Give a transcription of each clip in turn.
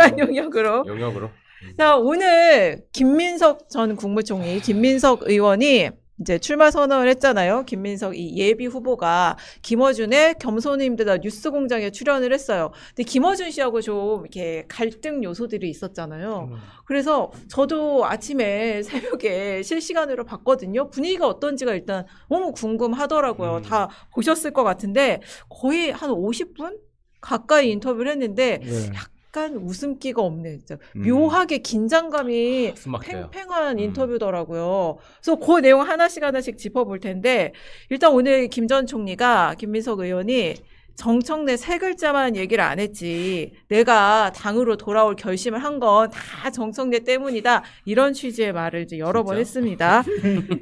집단 용역으로. 용역으로. 자, 오늘 김민석 전 국무총리, 김민석 의원이 이제 출마 선언을 했잖아요. 김민석 이 예비 후보가 김어준의 겸손을 힘들다 뉴스공장에 출연을 했어요. 근데 김어준 씨하고 좀 이렇게 갈등 요소들이 있었잖아요. 그래서 저도 아침에 새벽에 실시간으로 봤거든요. 분위기가 어떤지가 일단 너무 궁금하더라고요. 다 보셨을 것 같은데 거의 한 50분 가까이 인터뷰를 했는데 약간 웃음기가 없네. 진짜 묘하게 긴장감이 팽팽한 인터뷰더라고요. 그래서 그 내용 하나씩 짚어볼 텐데 일단 오늘 김 전 총리가 김민석 의원이 정청래 세 글자만 얘기를 안 했지 내가 당으로 돌아올 결심을 한 건 다 정청래 때문이다 이런 취지의 말을 이제 여러 번 했습니다.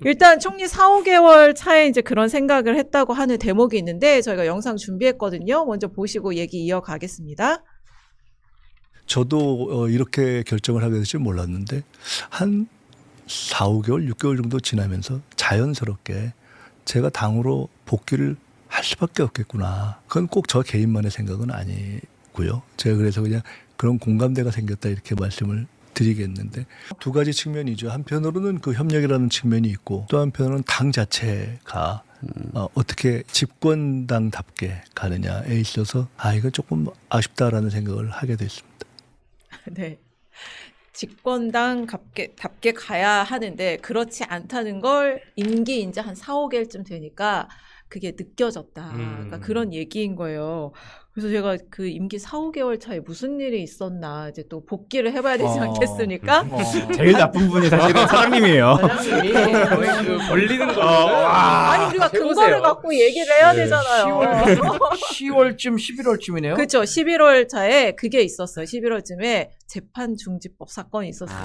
일단 총리 4-5개월 차에 이제 그런 생각을 했다고 하는 대목이 있는데 저희가 영상 준비했거든요. 먼저 보시고 얘기 이어가겠습니다. 저도 이렇게 결정을 하게 될 줄 몰랐는데 한 4-5개월, 6개월 정도 지나면서 자연스럽게 제가 당으로 복귀를 할 수밖에 없겠구나. 그건 꼭 저 개인만의 생각은 아니고요. 제가 그래서 그냥 그런 공감대가 생겼다 이렇게 말씀을 드리겠는데 두 가지 측면이죠. 한편으로는 그 협력이라는 측면이 있고 또 한편으로는 당 자체가 어떻게 집권당답게 가느냐에 있어서 이거 조금 아쉽다라는 생각을 하게 됐습니다. 네. 집권당답게 가야 하는데 그렇지 않다는 걸 임기 이제 한 4-5개월쯤 되니까 그게 느껴졌다. 그러니까 그런 얘기인 거예요. 그래서 제가 그 임기 4-5개월 차에 무슨 일이 있었나 이제 또 복귀를 해봐야 되지 않겠습니까? 제일 나쁜 분이 사실은 사장님이에요. 사장님이 그 벌리는 거. 아니 우리가 근거를 갖고 얘기를 해야 되잖아요. 10월쯤 11월쯤이네요. 그렇죠. 11월 차에 그게 있었어요. 11월쯤에 재판중지법 사건이 있었어요.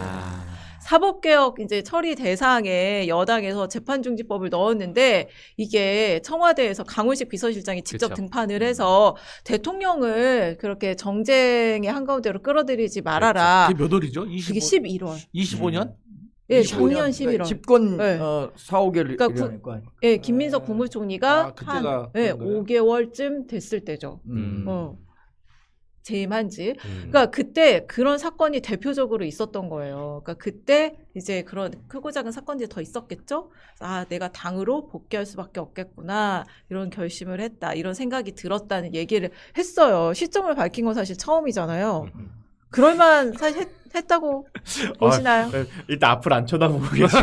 사법개혁 이제 처리 대상에 여당에서 재판중지법을 넣었는데 이게 청와대에서 강훈식 비서실장이 직접 그쵸. 등판을 해서 대통령을 그렇게 정쟁의 한가운데로 끌어들이지 말아라. 그게 몇 월이죠? 그게 11월. 25년? 예, 작년 11월. 집권 네. 4-5개월 그러니까 예, 김민석 국무총리가 그때가 한 그런 거예요? 5개월쯤 됐을 때죠. 재임한 지. 그러니까 그때 그런 사건이 대표적으로 있었던 거예요. 그러니까 그때 이제 그런 크고 작은 사건들이 더 있었겠죠? 내가 당으로 복귀할 수밖에 없겠구나. 이런 결심을 했다. 이런 생각이 들었다는 얘기를 했어요. 시점을 밝힌 건 사실 처음이잖아요. 그럴만 사실 했다고 보시나요? 일단 앞을 안 쳐다보고 계시고.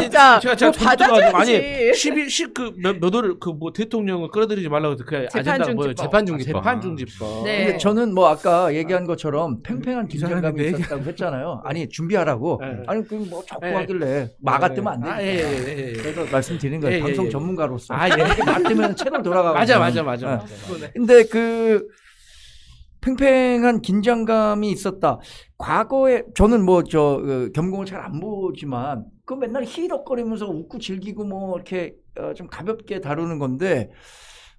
진짜 제가 뭐 받아줘야지. 10몇 월을 그 뭐 대통령을 끌어들이지 말라고 해서 그 아젠다가 뭐예요? 재판중지법. 재판중지법. 네. 근데 저는 뭐 아까 얘기한 것처럼 팽팽한 긴장감이 있었다고 했잖아요. 아니 준비하라고. 네. 아니 그 뭐 자꾸 네. 하길래 막아뜨면 안 되니까. 예. 그래서 말씀드리는 거예요. 예, 예, 방송 예. 전문가로서. 예. 막뜨면 채널 돌아가고. 맞아. 근데 그 팽팽한 긴장감이 있었다. 과거에 저는 뭐 겸공을 잘 안 보지만 그 맨날 히덕거리면서 웃고 즐기고 뭐 이렇게 좀 가볍게 다루는 건데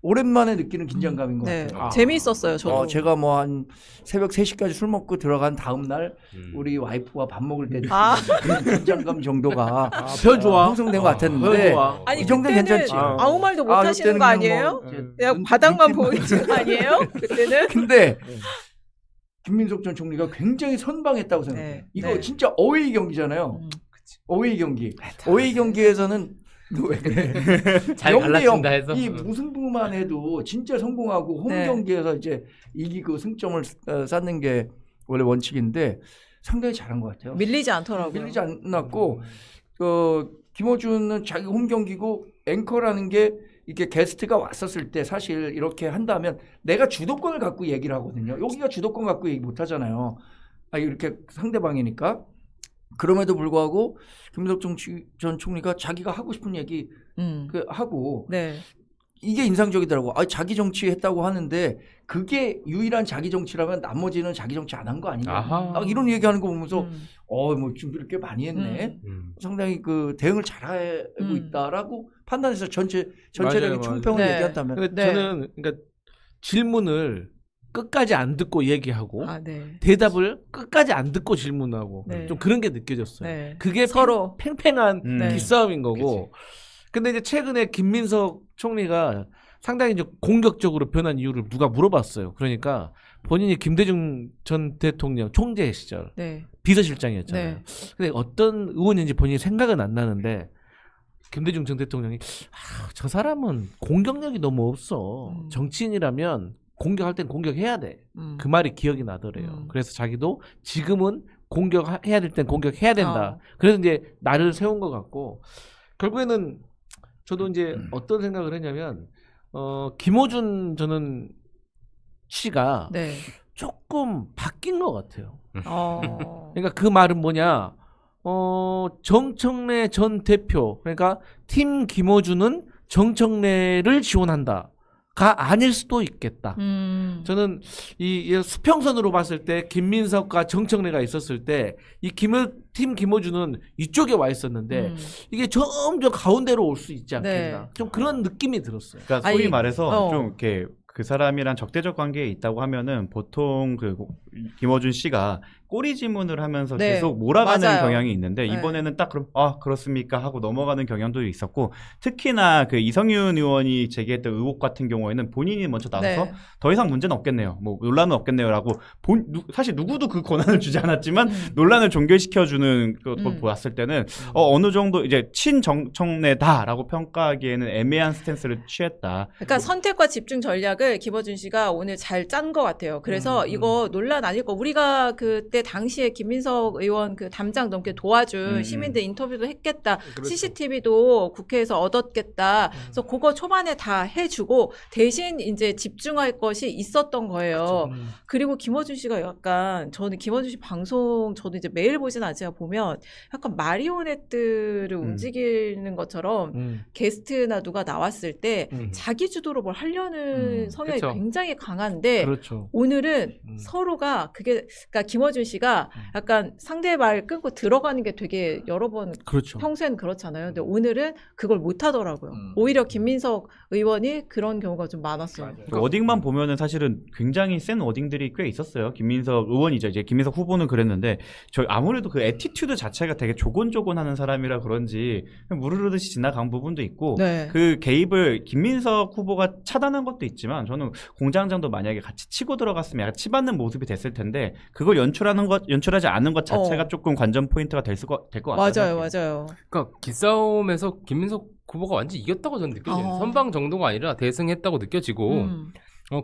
오랜만에 느끼는 긴장감인 것 네. 같아요. 재미있었어요, 저도. 제가 뭐 한 새벽 3시까지 술 먹고 들어간 다음 날 우리 와이프와 밥 먹을 때 느끼는 긴장감 정도가 별 좋아. 형성된 것 같았는데 좋아. 아니 이 정도는 그때는 괜찮지. 아무 말도 못 하시는 이때는 거 그냥 아니에요? 뭐 이제 그냥 바닥만 보이는 거 아니에요? 그때는? 근데 김민석 전 총리가 굉장히 선방했다고 생각해요. 네. 이거 네. 진짜 어웨이 경기잖아요. 어웨이 경기. 어웨이 경기에서는 왜 그래? 잘 갈라친다 해서. 이 무승부만 해도 진짜 성공하고 홈 네. 경기에서 이제 이기고 승점을 쌓는 게 원래 원칙인데 상당히 잘한 것 같아요. 밀리지 않더라고요. 밀리지 않았고 김어준은 자기 홈 경기고 앵커라는 게 이렇게 게스트가 왔었을 때 사실 이렇게 한다면 내가 주도권을 갖고 얘기를 하거든요. 여기가 주도권 갖고 얘기 못 하잖아요. 이렇게 상대방이니까. 그럼에도 불구하고 김민석 전 총리가 자기가 하고 싶은 얘기 하고 네. 이게 인상적이더라고. 자기 정치 했다고 하는데 그게 유일한 자기 정치라면 나머지는 자기 정치 안 한 거 아닌가? 이런 얘기하는 거 보면서 뭐 준비를 꽤 많이 했네. 상당히 그 대응을 잘하고 있다라고 판단해서 전체적인 맞아요. 총평을 네. 얘기한다면. 근데 네. 저는 그러니까 질문을 끝까지 안 듣고 얘기하고 네. 대답을 끝까지 안 듣고 질문하고 네. 좀 그런 게 느껴졌어요. 네. 그게 서로. 팽팽한 네. 기싸움인 거고. 근데 이제 최근에 김민석 총리가 상당히 이제 공격적으로 변한 이유를 누가 물어봤어요. 그러니까 본인이 김대중 전 대통령 총재 시절 네. 비서실장이었잖아요. 네. 근데 어떤 의원인지 본인이 생각은 안 나는데 김대중 전 대통령이 저 사람은 공격력이 너무 없어. 정치인이라면 공격할 땐 공격해야 돼. 그 말이 기억이 나더래요. 그래서 자기도 지금은 공격해야 될 땐 공격해야 된다. 그래서 이제 나를 세운 것 같고 결국에는 저도 이제 어떤 생각을 했냐면 김어준 저는 씨가 네. 조금 바뀐 것 같아요. 어. 그러니까 그 말은 뭐냐? 정청래 전 대표, 그러니까 팀 김어준은 정청래를 지원한다가 아닐 수도 있겠다. 저는 이 수평선으로 봤을 때 김민석과 정청래가 있었을 때 이 팀 김어준은 이쪽에 와 있었는데 이게 점점 가운데로 올 수 있지 않겠나. 네. 좀 그런 느낌이 들었어요. 그러니까 소위 아니, 말해서 좀 이렇게 그 사람이랑 적대적 관계에 있다고 하면은 보통 그 김어준 씨가 꼬리 지문을 하면서 네, 계속 몰아가는 맞아요. 경향이 있는데 네. 이번에는 딱 그럼 그렇습니까 하고 넘어가는 경향도 있었고 특히나 그 이성윤 의원이 제기했던 의혹 같은 경우에는 본인이 먼저 나서서 네. 더 이상 문제는 없겠네요. 뭐 논란은 없겠네요라고 사실 누구도 그 권한을 주지 않았지만 논란을 종결시켜주는 걸 보았을 때는 어느 정도 이제 친정청래다라고 평가하기에는 애매한 스탠스를 취했다. 그러니까 선택과 집중 전략을 김어준 씨가 오늘 잘 짠 것 같아요. 그래서 이거 논란 아닐 거. 우리가 그때 당시에 김민석 의원 그 담장 넘게 도와준 시민들 인터뷰도 했겠다. 그렇죠. CCTV도 국회에서 얻었겠다. 그래서 그거 초반에 다 해주고 대신 이제 집중할 것이 있었던 거예요. 그리고 김어준 씨가 약간 저는 김어준 씨 방송 저도 이제 매일 보진 않지만 보면 약간 마리오네트를 움직이는 것처럼 게스트나 누가 나왔을 때 자기 주도로 뭘 하려는 성향이 그쵸. 굉장히 강한데 그렇죠. 오늘은 서로가 그러니까 김어준 씨가 약간 상대의 말 끊고 들어가는 게 되게 여러 번 그렇죠. 평소에는 그렇잖아요. 근데 오늘은 그걸 못 하더라고요. 오히려 김민석 의원이 그런 경우가 좀 많았어요. 그 워딩만 보면은 사실은 굉장히 센 워딩들이 꽤 있었어요. 김민석 의원이죠. 이제 김민석 후보는 그랬는데 저 아무래도 그 애티튜드 자체가 되게 조곤조곤하는 사람이라 그런지 그냥 무르르듯이 지나간 부분도 있고 네. 그 개입을 김민석 후보가 차단한 것도 있지만 저는 공장장도 만약에 같이 치고 들어갔으면 약간 치받는 모습이 됐을 텐데 그걸 연출하지 않은 것 자체가 조금 관전 포인트가 될 것 같아요. 맞아요. 그러니까 기싸움에서 김민석 후보가 완전 이겼다고 저는 느껴져요. 선방 정도가 아니라 대승했다고 느껴지고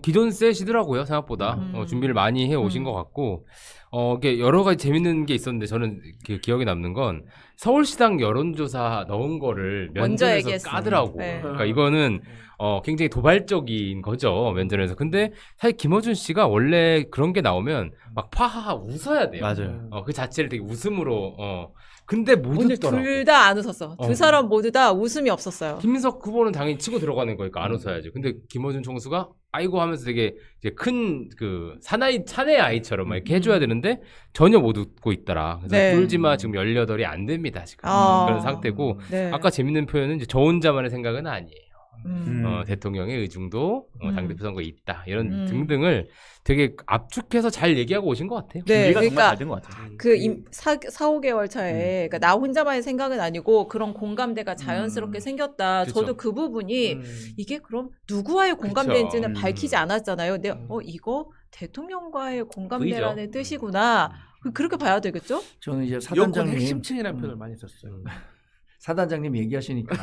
기존 셋이더라고요 생각보다. 준비를 많이 해 오신 것 같고 이게 여러 가지 재밌는 게 있었는데 저는 그 기억에 남는 건 서울시당 여론조사 넣은 거를 먼저 면전에서 얘기했어요. 까더라고. 네. 그러니까 이거는 굉장히 도발적인 거죠 면전에서. 근데 사실 김어준 씨가 원래 그런 게 나오면 막 파하하 웃어야 돼요. 맞아요. 그 자체를 되게 웃음으로. 근데 못 오늘 웃더라고. 둘 다 안 웃었어. 두 사람 모두 다 웃음이 없었어요. 김민석 후보는 당연히 치고 들어가는 거니까 안 웃어야지. 근데 김어준 총수가 아이고 하면서 되게 이제 큰 그 사내 아이처럼 막 이렇게 해줘야 되는데 전혀 못 웃고 있더라. 그래서 네. 꿀지마 지금 18이 안 됩니다 지금 그런 상태고. 네. 아까 재밌는 표현은 이제 저 혼자만의 생각은 아니에요. 음. 대통령의 의중도 당대표 선거에 있다 이런 음. 등등을 되게 압축해서 잘 얘기하고 오신 것 같아요. 네, 준비가 그러니까 정말 잘 된 것 같아요. 4-5개월 차에 그러니까 나 혼자만의 생각은 아니고 그런 공감대가 자연스럽게 생겼다. 그쵸. 저도 그 부분이 이게 그럼 누구와의 공감대인지는 밝히지 않았잖아요. 근데 이거 대통령과의 공감대라는 뜻이구나. 그렇게 봐야 되겠죠? 저는 이제 여권 사단장님 핵심층이라는 표현을 많이 썼어요. 사단장님 얘기하시니까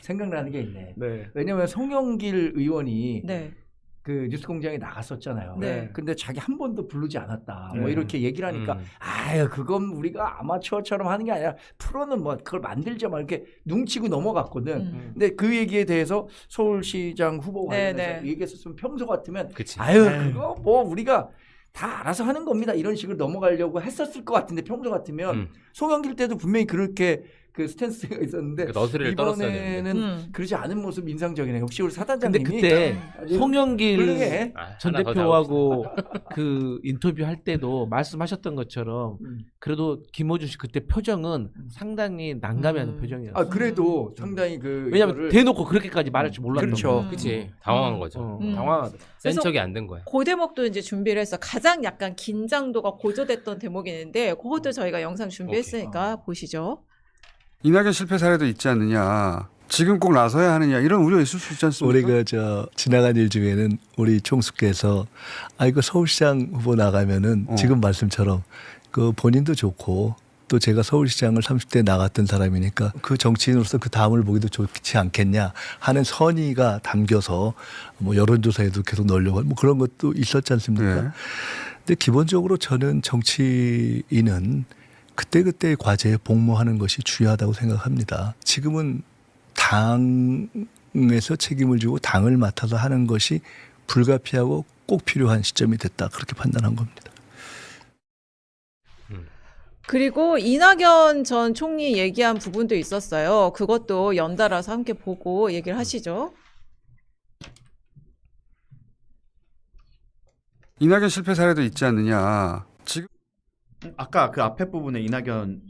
생각나는 게 있네. 네. 왜냐면 송영길 의원이 네. 그 뉴스공장에 나갔었잖아요. 네. 근데 자기 한 번도 부르지 않았다. 뭐 네. 이렇게 얘기를 하니까 아유 그건 우리가 아마추어처럼 하는 게 아니라 프로는 뭐 그걸 만들자 막 이렇게 눈치고 넘어갔거든. 근데 그 얘기에 대해서 서울시장 후보 네, 관련해서 네. 얘기했었으면 평소 같으면 그치. 아유 그거 뭐 우리가 다 알아서 하는 겁니다. 이런 식으로 넘어가려고 했었을 것 같은데 평소 같으면 송영길 때도 분명히 그렇게 그 스탠스가 있었는데 그 너스리를 떨었어야 되는데. 이번에는 그러지 않은 모습 인상적이네요. 역시 우리 근데 사단장님이 그때 아주 송영길 훌륭해. 전 하나 더 대표하고 그 인터뷰할 때도 말씀하셨던 것처럼 음. 그래도 김어준 씨 그때 표정은 상당히 난감해하는 표정이었어요. 아 그래도 상당히 그 왜냐면 이거를 대놓고 그렇게까지 말할 줄 몰랐던 그렇죠. 거예요. 그치. 당황한 거죠. 당황하더라. 센 그래서 척이 안 된 거야. 그 대목도 이제 준비를 해서 가장 약간 긴장도가 고조됐던 대목이 있는데 그것도 저희가 영상 준비했으니까 보시죠. 이낙연 실패 사례도 있지 않느냐. 지금 꼭 나서야 하느냐 이런 우려 있을 수 있지 않습니까? 우리 지나간 일 중에는 우리 총수께서 이거 서울시장 후보 나가면은 지금 말씀처럼 그 본인도 좋고 또 제가 서울시장을 30대 나갔던 사람이니까 그 정치인으로서 그 다음을 보기도 좋지 않겠냐 하는 선의가 담겨서 뭐 여론조사에도 계속 넣으려고 하고 뭐 그런 것도 있었지 않습니까? 네. 근데 기본적으로 저는 정치인은 그때그때의 과제에 복무하는 것이 중요하다고 생각합니다. 지금은 당에서 책임을 지고 당을 맡아서 하는 것이 불가피하고 꼭 필요한 시점이 됐다. 그렇게 판단한 겁니다. 그리고 이낙연 전 총리 얘기한 부분도 있었어요. 그것도 연달아서 함께 보고 얘기를 하시죠. 이낙연 실패 사례도 있지 않느냐. 지금 아까 그 앞에 부분에 이낙연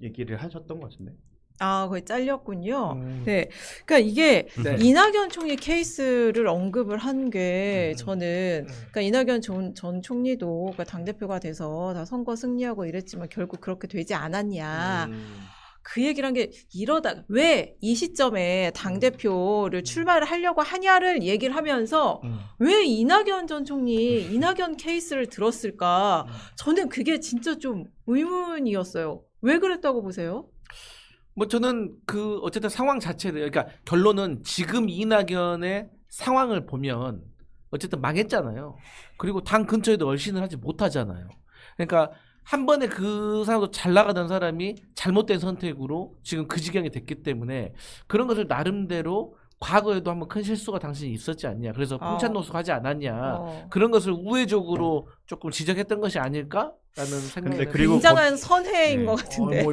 얘기를 하셨던 것 같은데. 아, 거의 잘렸군요. 네. 그러니까 이게 네. 이낙연 총리 케이스를 언급을 한 게 저는 그러니까 이낙연 전 총리도 그러니까 당대표가 돼서 다 선거 승리하고 이랬지만 결국 그렇게 되지 않았냐. 그 얘기를 한 게 이러다 왜 이 시점에 당대표를 출마를 하려고 하냐를 얘기를 하면서 왜 이낙연 전 총리 이낙연 케이스를 들었을까? 저는 그게 진짜 좀 의문이었어요. 왜 그랬다고 보세요? 뭐 저는 그 어쨌든 상황 자체를 그러니까 결론은 지금 이낙연의 상황을 보면 어쨌든 망했잖아요. 그리고 당 근처에도 얼씬을 하지 못하잖아요. 그러니까 한 번에 그 사람도 잘 나가던 사람이 잘못된 선택으로 지금 그 지경이 됐기 때문에 그런 것을 나름대로 과거에도 한번 큰 실수가 당신이 있었지 않냐. 그래서 풍찬노숙하지 않았냐. 그런 것을 우회적으로 조금 지적했던 것이 아닐까라는 생각이 근데 그리고 굉장한 선회인 것 같은데.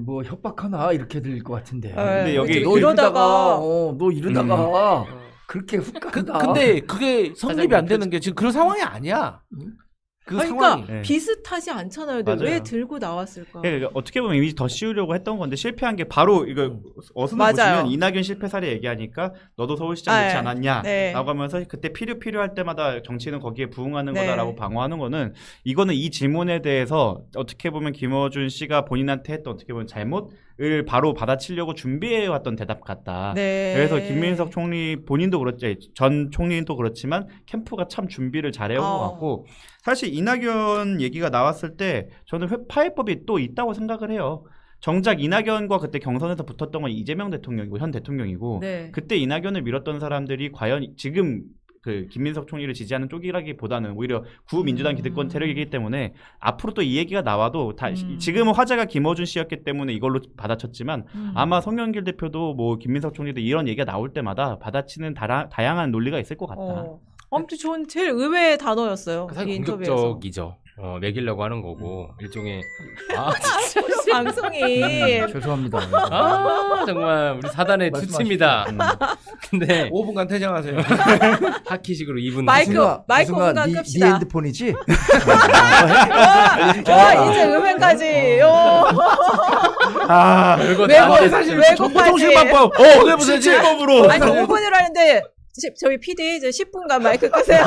뭐 협박하나 이렇게 들릴 것 같은데. 근데 여기 너 이러다가 너 이러다가 그렇게 훅 간다. 근데 그게 성립이 안 되는 게 지금 그런 상황이 아니야. 그 그러니까 상황이. 네. 비슷하지 않잖아요. 근데 맞아요. 왜 들고 나왔을까? 그러니까 어떻게 보면 이미지 더 씌우려고 했던 건데 실패한 게 바로 이거 어순을 맞아요. 보시면 이낙연 실패 사례 얘기하니까 너도 서울시장 놓지 네. 않았냐 네. 라고 하면서 그때 필요할 때마다 정치는 거기에 부응하는 네. 거다라고 방어하는 거는 이거는 이 질문에 대해서 어떻게 보면 김어준 씨가 본인한테 했던 어떻게 보면 잘못을 바로 받아치려고 준비해왔던 대답 같다. 네. 그래서 김민석 총리 본인도 그렇지 전 총리도 그렇지만 캠프가 참 준비를 잘해온 것 같고 사실 이낙연 얘기가 나왔을 때 저는 파해법이 또 있다고 생각을 해요. 정작 이낙연과 그때 경선에서 붙었던 건 이재명 대통령이고 현 대통령이고 네. 그때 이낙연을 밀었던 사람들이 과연 지금 그 김민석 총리를 지지하는 쪽이라기보다는 오히려 구민주당 기득권 세력이기 때문에 앞으로 또 이 얘기가 나와도 지금은 화제가 김어준 씨였기 때문에 이걸로 받아쳤지만 아마 송영길 대표도 뭐 김민석 총리도 이런 얘기가 나올 때마다 받아치는 다양한 논리가 있을 것 같다. 아무튼 전 제일 의외의 단어였어요. 사실 이 인터뷰에서. 공격적이죠. 매기려고 하는 거고 일종의 방송이 죄송합니다. 정말 우리 사단의 말씀하시죠. 투치입니다. 근데 5분간 퇴장하세요. 하키식으로 2분 마이크 무슨가 공간 네 끕시다. 핸드폰이지? 와, 이제 음행까지. 별거 통신방법. 해보세요. 실법으로. 아니 5분으로 하는데 저희 PD 이제 10분간 마이크 끄세요.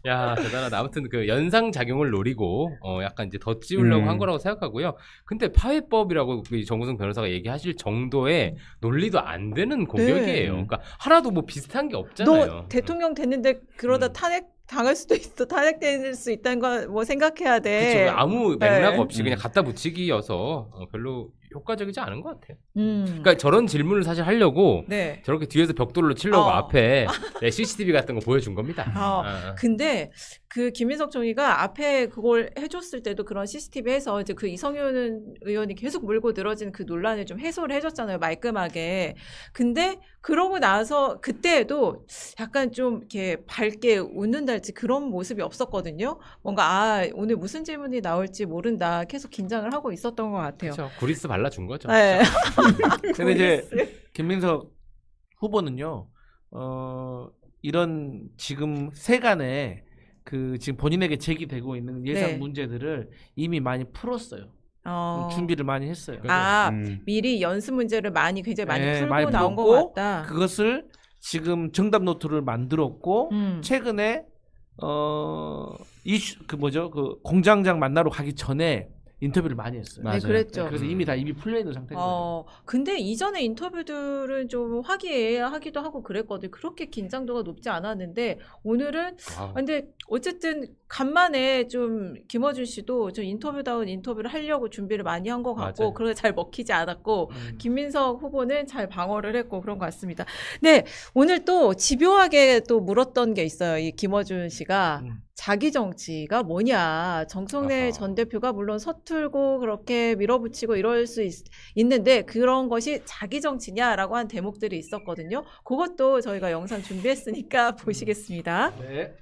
야 대단하다. 아무튼 그 연상 작용을 노리고 약간 이제 더 찌우려고 한 거라고 생각하고요. 근데 파해법이라고 그 정우성 변호사가 얘기하실 정도의 논리도 안 되는 공격이에요. 그러니까 하나도 뭐 비슷한 게 없잖아요. 너 대통령 됐는데 그러다 탄핵 당할 수도 있어. 탄핵될 수 있다는 거 뭐 생각해야 돼. 그렇죠. 아무 맥락 네. 없이 그냥 갖다 붙이기여서 별로 효과적이지 않은 것 같아요. 음. 그러니까 저런 질문을 사실 하려고 네. 저렇게 뒤에서 벽돌로 치려고 어. 앞에 CCTV 같은 거 보여준 겁니다. 근데 그 김민석 총리가 앞에 그걸 해줬을 때도 그런 CCTV 해서 이제 그 이성윤 의원이 계속 물고 늘어진 그 논란을 좀 해소를 해줬잖아요. 말끔하게. 근데 그러고 나서 그때도 약간 좀 이렇게 밝게 웃는달지 그런 모습이 없었거든요. 뭔가 오늘 무슨 질문이 나올지 모른다. 계속 긴장을 하고 있었던 것 같아요. 그렇죠. 구리스 발라준 거죠. 네. 근데 이제 김민석 후보는요, 이런 지금 세간에 그 지금 본인에게 제기되고 있는 예상 네. 문제들을 이미 많이 풀었어요. 준비를 많이 했어요. 미리 연습 문제를 굉장히 많이 네, 풀고 많이 나온 것 풀었고, 같다. 그것을 지금 정답 노트를 만들었고 최근에 이슈 그 공장장 만나러 가기 전에 인터뷰를 많이 했어요. 맞아요. 네, 그랬죠. 그래서 이미 다 입이 풀려 있는 상태인 거죠. 근데 이전에 인터뷰들은 좀 화기애애하기도 하고 그랬거든요. 그렇게 긴장도가 높지 않았는데 오늘은 아, 근데 어쨌든 간만에 좀 김어준 씨도 좀 인터뷰다운 인터뷰를 하려고 준비를 많이 한 것 같고 맞아요. 그런데 잘 먹히지 않았고 김민석 후보는 잘 방어를 했고 그런 것 같습니다. 네, 오늘 또 집요하게 또 물었던 게 있어요. 이 김어준 씨가 자기 정치가 뭐냐. 정청래 아하. 전 대표가 물론 서툴고 그렇게 밀어붙이고 이럴 수 있는데 그런 것이 자기 정치냐라고 한 대목들이 있었거든요. 그것도 저희가 영상 준비했으니까 보시겠습니다. 네.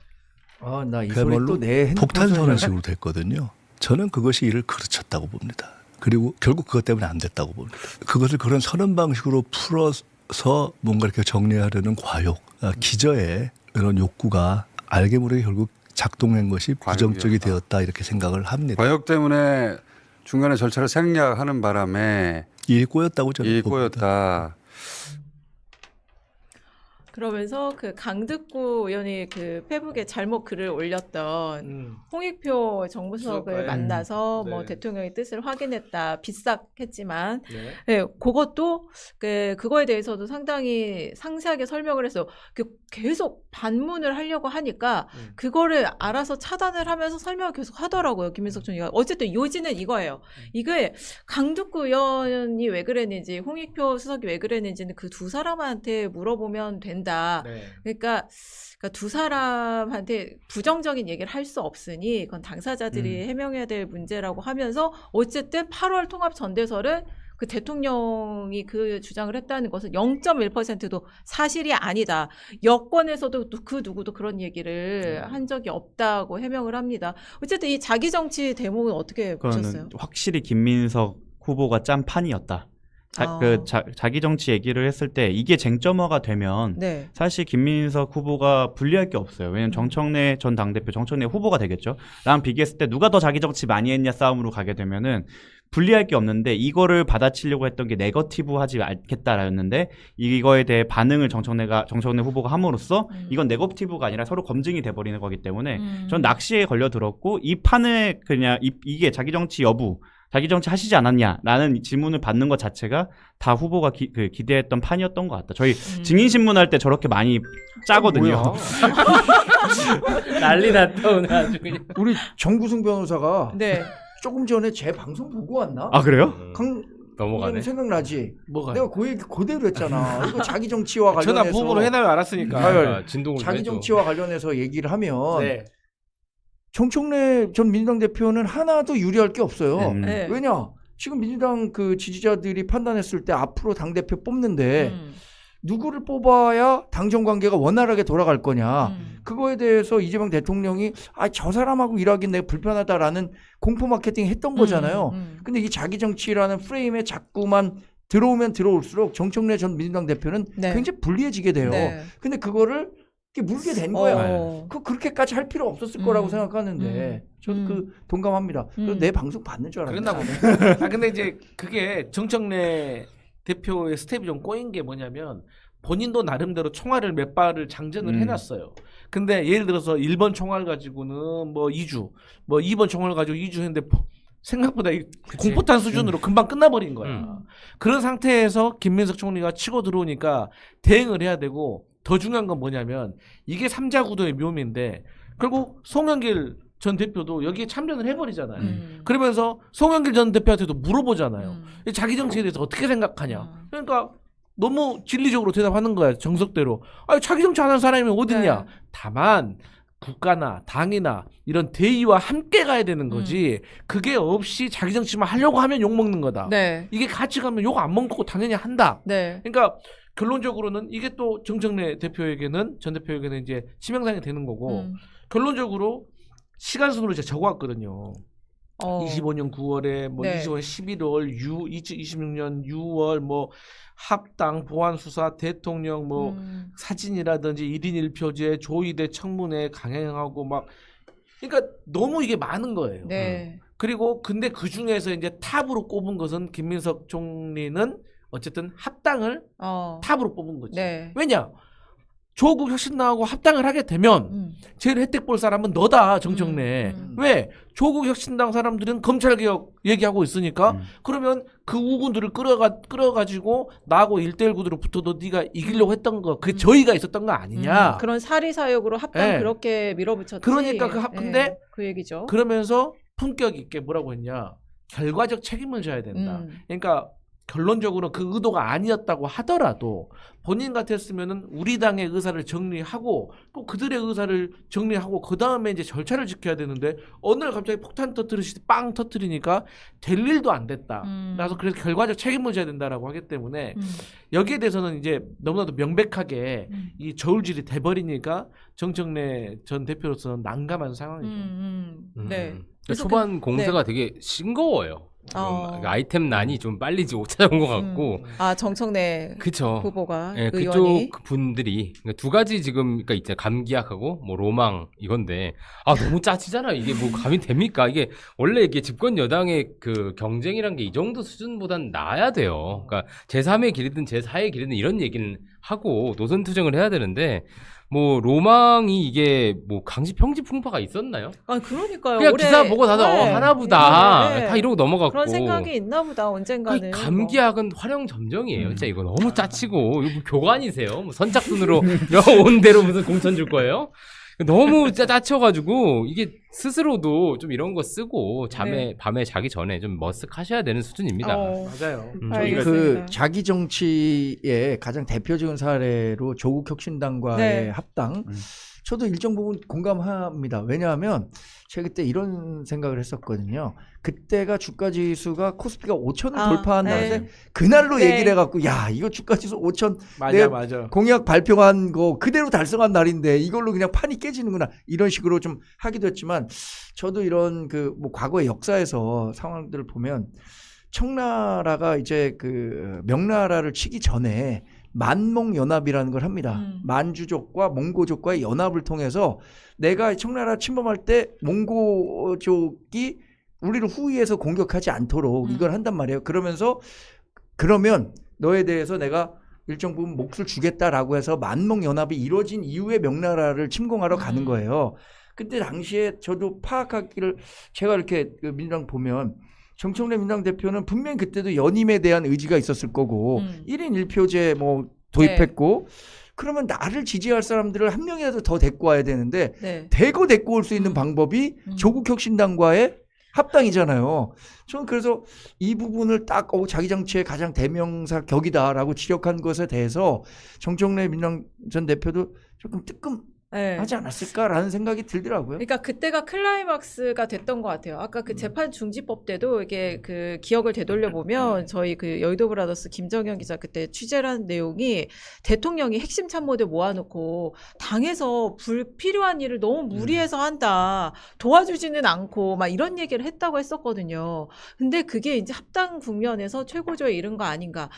나 이 소리 그야말로 또내 폭탄 선언식으로 됐거든요. 저는 그것이 이를 그르쳤다고 봅니다. 그리고 결국 그것 때문에 안 됐다고 봅니다. 그것을 그런 선언 방식으로 풀어서 뭔가 이렇게 정리하려는 과욕, 기저의 이런 욕구가 알게 모르게 결국 작동한 것이 부정적이 과욕이었다. 되었다 이렇게 생각을 합니다. 과욕 때문에 중간에 절차를 생략하는 바람에 일이 꼬였다고 저는 이 봅니다. 꼬였다. 그러면서 그 강득구 의원이 그 페북에 잘못 글을 올렸던 홍익표 정무수석을 수석과의, 만나서 뭐 네. 대통령의 뜻을 확인했다 비싹했지만 네. 네, 그것도 그거에 대해서도 상당히 상세하게 설명을 해서 계속 반문을 하려고 하니까 그거를 알아서 차단을 하면서 설명을 계속 하더라고요. 김민석 총리가. 어쨌든 요지는 이거예요. 이게 강득구 의원이 왜 그랬는지 홍익표 수석이 왜 그랬는지는 그 두 사람한테 물어보면 된다. 네. 그러니까 두 사람한테 부정적인 얘기를 할 수 없으니 그건 당사자들이 해명해야 될 문제라고 하면서 어쨌든 8월 통합 전대설은 그 대통령이 그 주장을 했다는 것은 0.1%도 사실이 아니다. 여권에서도 그 누구도 그런 얘기를 한 적이 없다고 해명을 합니다. 어쨌든 이 자기 정치 대목은 어떻게 보셨어요? 그거는 확실히 김민석 후보가 짠 판이었다. 자기 정치 얘기를 했을 때 이게 쟁점화가 되면 네. 사실 김민석 후보가 불리할 게 없어요. 왜냐면 정청래 전 당대표, 정청래 후보가 되겠죠. 랑 비교했을 때 누가 더 자기 정치 많이 했냐 싸움으로 가게 되면은 불리할 게 없는데 이거를 받아치려고 했던 게 네거티브 하지 않겠다라였는데 이거에 대해 반응을 정청래 후보가 함으로써 이건 네거티브가 아니라 서로 검증이 돼버리는 거기 때문에 전 낚시에 걸려들었고 이 판을 그냥 이게 자기 정치 여부 자기 정치 하시지 않았냐라는 질문을 받는 것 자체가 다 후보가 기대했던 판이었던 것 같다. 저희 증인신문 할 때 저렇게 많이 짜거든요. 난리 났다 오늘 아주 그냥. 우리 정구승 변호사가 네. 조금 전에 제 방송 보고 왔나? 아 그래요? 넘어가네. 생각나지? 뭐가? 내가 그 얘기 그대로 했잖아. 이거 자기 정치와 전화 관련해서 부부로 해놔요 알았으니까. 아, 진동을 자기 해줘. 정치와 관련해서 얘기를 하면 네. 정청래 전 민주당 대표는 하나도 유리할 게 없어요. 네. 왜냐? 지금 민주당 그 지지자들이 판단했을 때 앞으로 당 대표 뽑는데 누구를 뽑아야 당정 관계가 원활하게 돌아갈 거냐. 그거에 대해서 이재명 대통령이 저 사람하고 일하기 내가 불편하다라는 공포 마케팅 했던 거잖아요. 근데 이 자기 정치라는 프레임에 자꾸만 들어오면 들어올수록 정청래 전 민주당 대표는 네. 굉장히 불리해지게 돼요. 네. 근데 그거를 이렇게 물게 된 거야. 그렇게까지 할 필요 없었을 거라고 생각하는데 저도 그 동감합니다. 그래서 내 방송 받는 줄 알았는데. 그랬나 보네. 근데 이제 그게 정청래 대표의 스텝이 좀 꼬인 게 뭐냐면 본인도 나름대로 총알을 몇 발을 장전을 해놨어요. 근데 예를 들어서 1번 총알 가지고는 뭐 2주, 뭐 2번 총알 가지고 2주 했는데 생각보다 공포탄 수준으로 금방 끝나버린 거야. 그런 상태에서 김민석 총리가 치고 들어오니까 대응을 해야 되고 더 중요한 건 뭐냐면 이게 3자 구도의 묘미인데 결국 송영길 전 대표도 여기에 참전을 해버리잖아요. 그러면서 송영길 전 대표한테도 물어보잖아요. 자기 정치에 대해서 어떻게 생각하냐. 그러니까 너무 진리적으로 대답하는 거야. 정석대로. 자기 정치 안 하는 사람이 어딨냐. 네. 다만 국가나 당이나 이런 대의와 함께 가야 되는 거지. 그게 없이 자기 정치만 하려고 하면 욕먹는 거다. 네. 이게 같이 가면 욕 안 먹고 당연히 한다. 네. 그러니까 결론적으로는 이게 또 정청래 대표에게는 전 대표에게는 이제 치명상이 되는 거고 결론적으로 시간 순으로 제가 적어왔거든요. 25년 9월에 뭐 네. 25년 11월 2026년 6월 뭐 합당 보안 수사 대통령 뭐 사진이라든지 1인 1표제 조의대 청문회 강행하고 막 그러니까 너무 이게 많은 거예요. 네. 그리고 근데 그 중에서 이제 탑으로 꼽은 것은 김민석 총리는 어쨌든 합당을 탑으로 뽑은 거지. 네. 왜냐? 조국 혁신당하고 합당을 하게 되면 제일 혜택 볼 사람은 너다, 정청래. 왜? 조국 혁신당 사람들은 검찰개혁 얘기하고 있으니까 그러면 그 우군들을 끌어가지고 나하고 1대1 구도로 붙어도 네가 이기려고 했던 거, 그게 저희가 있었던 거 아니냐. 그런 사리사욕으로 합당 네. 그렇게 밀어붙였지. 그러니까 근데 네, 그 얘기죠. 그러면서 품격 있게 뭐라고 했냐. 결과적 책임을 져야 된다. 그러니까 결론적으로 그 의도가 아니었다고 하더라도 본인 같았으면은 우리 당의 의사를 정리하고 또 그들의 의사를 정리하고 그 다음에 이제 절차를 지켜야 되는데 어느 날 갑자기 폭탄 터뜨리듯이 빵 터뜨리니까 될 일도 안 됐다. 그래서 그래서 결과적 책임을 져야 된다라고 하기 때문에 여기에 대해서는 이제 너무나도 명백하게 이 저울질이 돼버리니까 정청래 전 대표로서는 난감한 상황이죠. 네. 초반 공세가 되게 싱거워요. 아이템란이 좀 빨리 찾아온 것 같고. 정청래 그쵸. 후보가 네, 의원이. 그쪽 분들이 그러니까 두 가지 지금 그러니까 있잖아요. 감기약하고 뭐 로망 이건데 너무 짜치잖아요. 이게 뭐 감이 됩니까? 이게 원래 이게 집권 여당의 그 경쟁이란 게 이 정도 수준보단 나아야 돼요. 그러니까 제3의 길이든 제4의 길이든 이런 얘기는 하고 노선 투쟁을 해야 되는데 뭐 로망이 이게 뭐 강시 평지 풍파가 있었나요? 그러니까요. 그냥 올해, 기사 보고 다들 하나보다 네. 다 이러고 넘어갔고 그런 생각이 있나 보다 언젠가는. 감기약은 활용점정이에요. 진짜 이거 너무 짜치고 이거 뭐 교관이세요? 뭐 선착순으로 온 대로 무슨 공천 줄 거예요? 너무 짜쳐가지고 이게 스스로도 좀 이런 거 쓰고 밤에 자기 전에 좀 머쓱하셔야 되는 수준입니다. 맞아요. 알겠습니다. 그 자기 정치의 가장 대표적인 사례로 조국 혁신당과의 합당. 저도 일정 부분 공감합니다. 왜냐하면 제가 그때 이런 생각을 했었거든요. 그때가 주가지수가 코스피가 5천을 돌파한 날에 그날로 얘기를 해갖고 야 이거 주가지수 5천 맞아. 공약 발표한 거 그대로 달성한 날인데 이걸로 그냥 판이 깨지는구나 이런 식으로 좀 하기도 했지만 저도 이런 그 뭐 과거의 역사에서 상황들을 보면 청나라가 이제 그 명나라를 치기 전에 만몽연합이라는 걸 합니다. 만주족과 몽고족과의 연합을 통해서 내가 청나라 침범할 때 몽고족이 우리를 후위에서 공격하지 않도록 이걸 한단 말이에요. 그러면 너에 대해서 내가 일정 부분 몫을 주겠다라고 해서 만몽연합이 이루어진 이후에 명나라를 침공하러 가는 거예요. 그때 당시에 저도 파악하기를 제가 이렇게 그 민주당 보면 정청래 민주당 대표는 분명히 그때도 연임에 대한 의지가 있었을 거고 1인 1표제 뭐 도입했고 그러면 나를 지지할 사람들을 한 명이라도 더 데리고 와야 되는데 대거 데리고 올 수 있는 방법이 조국 혁신당과의 합당이잖아요. 저는 그래서 이 부분을 딱 자기 정치의 가장 대명사 격이다라고 지적한 것에 대해서 정청래 민주당 전 대표도 조금 하지 않았을까라는 생각이 들더라고요. 그러니까 그때가 클라이막스가 됐던 것 같아요. 아까 그 재판 중지법 때도 이게 그 기억을 되돌려 보면 저희 그 여의도 브라더스 김정현 기자 그때 취재를 한 내용이 대통령이 핵심 참모들 모아놓고 당에서 불필요한 일을 너무 무리해서 한다. 도와주지는 않고 막 이런 얘기를 했다고 했었거든요. 근데 그게 이제 합당 국면에서 최고조에 이른 거 아닌가.